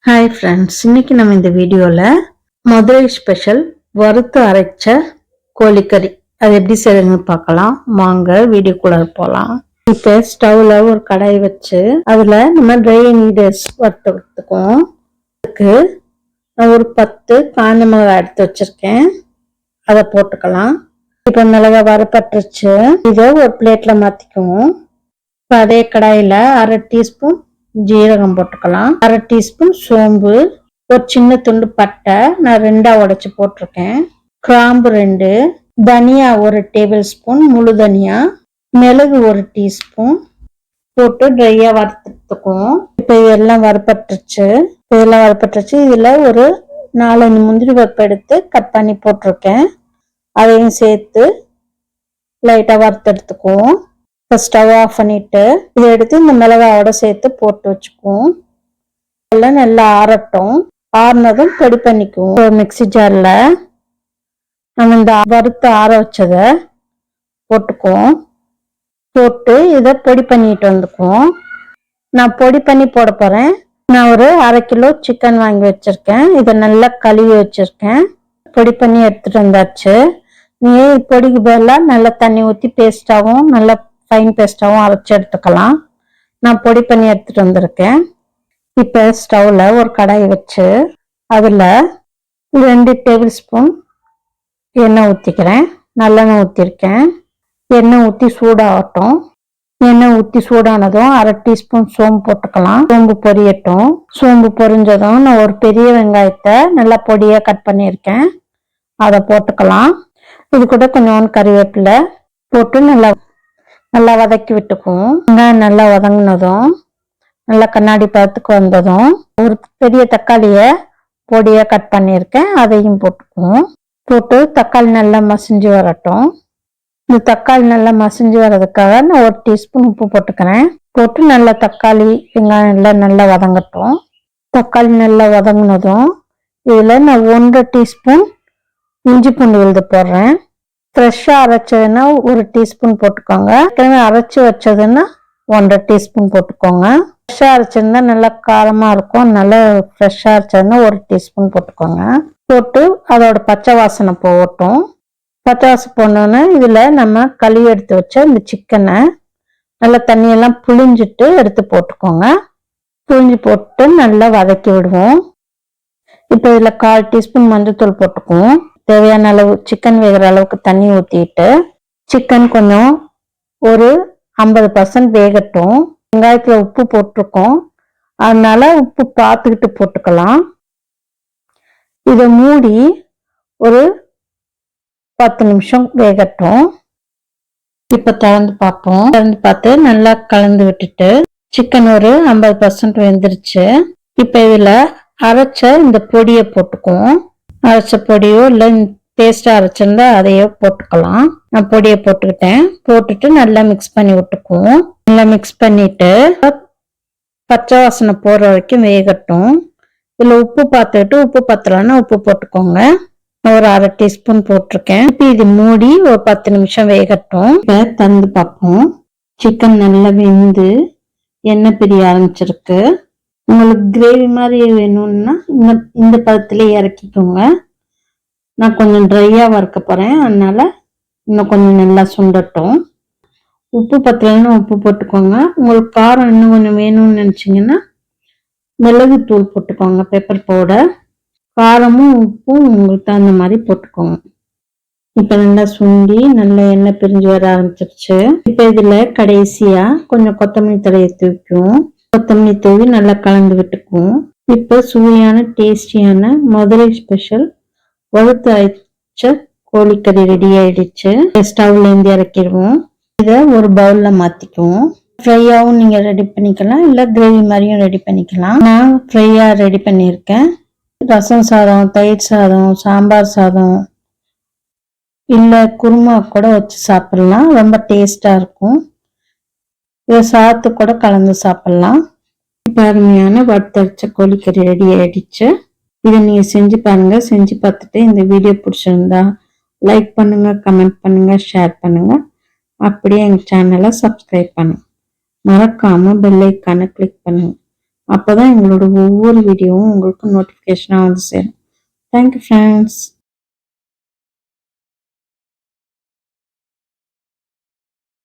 Hi friends, இன்னைக்கு நம்ம இந்த வீடியோவில் மதுரை ஸ்பெஷல் வறுத்து அரைச்ச கோழிக்கறி அது எப்படி செய்யறதுன்னு பார்க்கலாம். வாங்க வீடியோக்குள்ள போகலாம். இப்போ ஸ்டவ்ல ஒரு கடாய் வச்சு அதில் நம்ம ட்ரை இன்கிரீடியன்ஸ் வறுத்துக்குவோம். அதுக்கு நான் ஒரு 10 காஞ்ச மிளகாய் எடுத்து வச்சிருக்கேன், அதை போட்டுக்கலாம். இப்போ மிளகாய் வறுப்பட்டுருச்சு, இதை ஒரு பிளேட்ல மாற்றிக்குவோம். இப்போ அதே கடாயில் 1/2 டீஸ்பூன் ஜீரகம் போட்டுக்கலாம், 1/2 டீஸ்பூன் சோம்பு, ஒரு சின்ன துண்டு பட்டை நான் 2ஆ உடைச்சு போட்டிருக்கேன், கிராம்பு 2, தனியா 1 டேபிள் ஸ்பூன் முழு தனியா, மிளகு 1 டீஸ்பூன் போட்டு ட்ரையா வறுத்துக்குவோம். இப்போ இதெல்லாம் வறுப்பட்டுருச்சு. இதுல ஒரு 4-5 முந்திரி பருப்பு எடுத்து கட் பண்ணி போட்டிருக்கேன், அதையும் சேர்த்து லைட்டா வறுத்து எடுத்துக்குவோம். இப்போ ஸ்டவ் ஆஃப் பண்ணிட்டு இதை எடுத்து இந்த மிளகாயோட சேர்த்து போட்டு வச்சுக்குவோம். எல்லாம் நல்லா ஆறட்டும். ஆறுனதும் பொடி பண்ணிக்குவோம். ஒரு மிக்சி ஜார்ல நம்ம இந்த வறுத்து ஆற வச்சதை போட்டுக்குவோம். போட்டு இதை பொடி பண்ணிட்டு வந்துக்குவோம். நான் பொடி பண்ணி போட போறேன். நான் ஒரு 1/2 கிலோ சிக்கன் வாங்கி வச்சிருக்கேன், இதை நல்லா கழுவி வச்சிருக்கேன், பொடி பண்ணி எடுத்துட்டு வந்தாச்சு. நீ பொடிக்கு பதிலாக நல்லா தண்ணி ஊற்றி பேஸ்டாகவும் நல்லா ஃபைன் பேஸ்டாகவும் அரைச்சி எடுத்துக்கலாம். நான் பொடி பண்ணி எடுத்துட்டு வந்திருக்கேன். இப்போ ஸ்டவ்ல ஒரு கடாய் வச்சு அதில் 2 டேபிள் ஸ்பூன் எண்ணெய் ஊற்றிக்கிறேன். நல்லெண்ணெய் ஊற்றிருக்கேன். எண்ணெய் ஊற்றி சூடாகட்டும். எண்ணெய் ஊற்றி சூடானதும் 1/2 டீஸ்பூன் சோம்பு போட்டுக்கலாம். சோம்பு பொரியட்டும். சோம்பு பொரிஞ்சதும் நான் ஒரு பெரிய வெங்காயத்தை நல்லா பொடியாக கட் பண்ணியிருக்கேன், அதை போட்டுக்கலாம். இது கூட கொஞ்சம் கறிவேப்பிலை போட்டு நல்லா வதக்கி விட்டுக்குவோம். நல்லா வதங்கினதும் நல்லா கண்ணாடி பதத்துக்கு வந்ததும் ஒரு பெரிய தக்காளியை பொடியா கட் பண்ணியிருக்கேன், அதையும் போட்டுக்குவோம். போட்டு தக்காளி நல்லா மசிஞ்சு வரட்டும். இந்த தக்காளி நல்லா மசிஞ்சு வர்றதுக்காக நான் 1 டீஸ்பூன் உப்பு போட்டுக்கிறேன். போட்டு நல்லா தக்காளி வெங்காயம் எல்லாம் நல்லா வதங்கட்டும். தக்காளி நல்லா வதங்கினதும் இதில் நான் 1/2 டீஸ்பூன் இஞ்சி பூண்டு விழுது போடுறேன். ஃப்ரெஷ்ஷாக அரைச்சதுன்னா 1 டீஸ்பூன் போட்டுக்கோங்க, அரைச்சி வச்சதுன்னா 1/2 டீஸ்பூன் போட்டுக்கோங்க. ஃப்ரெஷ்ஷாக அரைச்சிருந்தா நல்லா காரமாக இருக்கும், நல்லா ஃப்ரெஷ்ஷாக அரைச்சதுன்னா 1 டீஸ்பூன் போட்டுக்கோங்க. போட்டு அதோட பச்சை வாசனை போகட்டும். பச்சை வாசனை போனோன்னே இதில் நம்ம கழுவி எடுத்து வச்ச இந்த சிக்கனை நல்லா தண்ணியெல்லாம் புழிஞ்சிட்டு எடுத்து போட்டுக்கோங்க. புழிஞ்சு போட்டு நல்லா வதக்கி விடுவோம். இப்போ இதில் 1/4 டீஸ்பூன் மஞ்சள்தூள் போட்டுக்குவோம். தேவையான அளவு சிக்கன் வேகிற அளவுக்கு தண்ணி ஊற்றிட்டு சிக்கன் கொஞ்சம் ஒரு 50% வேகட்டும். வெங்காயத்தில் உப்பு போட்டிருக்கோம், அதனால உப்பு பார்த்துக்கிட்டு போட்டுக்கலாம். இதை மூடி ஒரு 10 நிமிஷம் வேகட்டும். இப்போ திறந்து பார்ப்போம். திறந்து பார்த்து நல்லா கலந்து விட்டுட்டு சிக்கன் ஒரு 50% வெந்துருச்சு. இப்போ இதில் அரைச்ச இந்த பொடியை போட்டுக்குவோம். அரைச்ச பொடியோ இல்லை பேஸ்டா அரைச்சிருந்தா அதையோ போட்டுக்கலாம். நான் பொடியை போட்டுக்கிட்டேன். போட்டுட்டு நல்லா மிக்ஸ் பண்ணி விட்டுக்குவோம். நல்லா மிக்ஸ் பண்ணிட்டு பச்சை வாசனை போற வரைக்கும் வேகட்டும். இதுல உப்பு பார்த்துக்கிட்டு உப்பு பத்தலன்னா உப்பு போட்டுக்கோங்க. ஒரு 1/2 டீஸ்பூன் போட்டிருக்கேன். இப்போ இது மூடி ஒரு 10 நிமிஷம் வேகட்டும். இப்போ திறந்து பார்ப்போம். சிக்கன் நல்லா வெந்து எண்ணெய் பிரிய ஆரம்பிச்சிருக்கு. உங்களுக்கு கிரேவி மாதிரி வேணும்னா இந்த பதத்துல இறக்கிக்கோங்க. நான் கொஞ்சம் ட்ரையா வறுக்க போறேன், அதனால இன்னும் கொஞ்சம் நல்லா சுண்டட்டும். உப்பு பத்தலைன்னா உப்பு போட்டுக்கோங்க. உங்களுக்கு காரம் இன்னும் கொஞ்சம் வேணும்னு நினைச்சீங்கன்னா மிளகு தூள் போட்டுக்கோங்க, பெப்பர் பவுடர். காரமும் உப்பும் உங்களுக்கு தகுந்த மாதிரி போட்டுக்கோங்க. இப்ப நல்லா சுண்டி நல்லா எண்ணெய் பிரிஞ்சு வர ஆரம்பிச்சிருச்சு. இப்ப இதுல கடைசியா கொஞ்சம் கொத்தமல்லி தழையை தூக்குவோம். கொத்தமல்லி தூவி நல்லா கலந்து விட்டுக்குவோம். இப்ப சுவையான டேஸ்டியான மதுரை ஸ்பெஷல் வறுத்து அரைச்ச கோழிக்கறி ரெடி ஆயிடுச்சு. ஸ்டவ்ல இருந்து இறக்கிடுவோம். இதை ஒரு பவுல்ல மாத்திக்குவோம். ஃப்ரையாவும் நீங்க ரெடி பண்ணிக்கலாம், இல்ல கிரேவி மாதிரியும் ரெடி பண்ணிக்கலாம். நான் ஃப்ரையா ரெடி பண்ணியிருக்கேன். ரசம் சாதம், தயிர் சாதம், சாம்பார் சாதம், இல்ல குருமா கூட வச்சு சாப்பிடலாம், ரொம்ப டேஸ்டா இருக்கும். இதை சாத்து கூட கலந்து சாப்பிடலாம். இப்போ அருமையான வறுத்தரைச்ச கோழிக்கறி ரெடி ஆயிடுச்சு. இதை நீங்க செஞ்சு பாருங்க. செஞ்சு பார்த்துட்டு இந்த வீடியோ பிடிச்சிருந்தா லைக் பண்ணுங்க, கமெண்ட் பண்ணுங்க, ஷேர் பண்ணுங்க. அப்படியே எங்க சேனலை சப்ஸ்கிரைப் பண்ணுங்க. மறக்காம பெல் ஐக்கானை கிளிக் பண்ணுங்க. அப்பதான் எங்களோட ஒவ்வொரு வீடியோவும் உங்களுக்கு நோட்டிஃபிகேஷனாக வந்து சேரும். Thank you friends.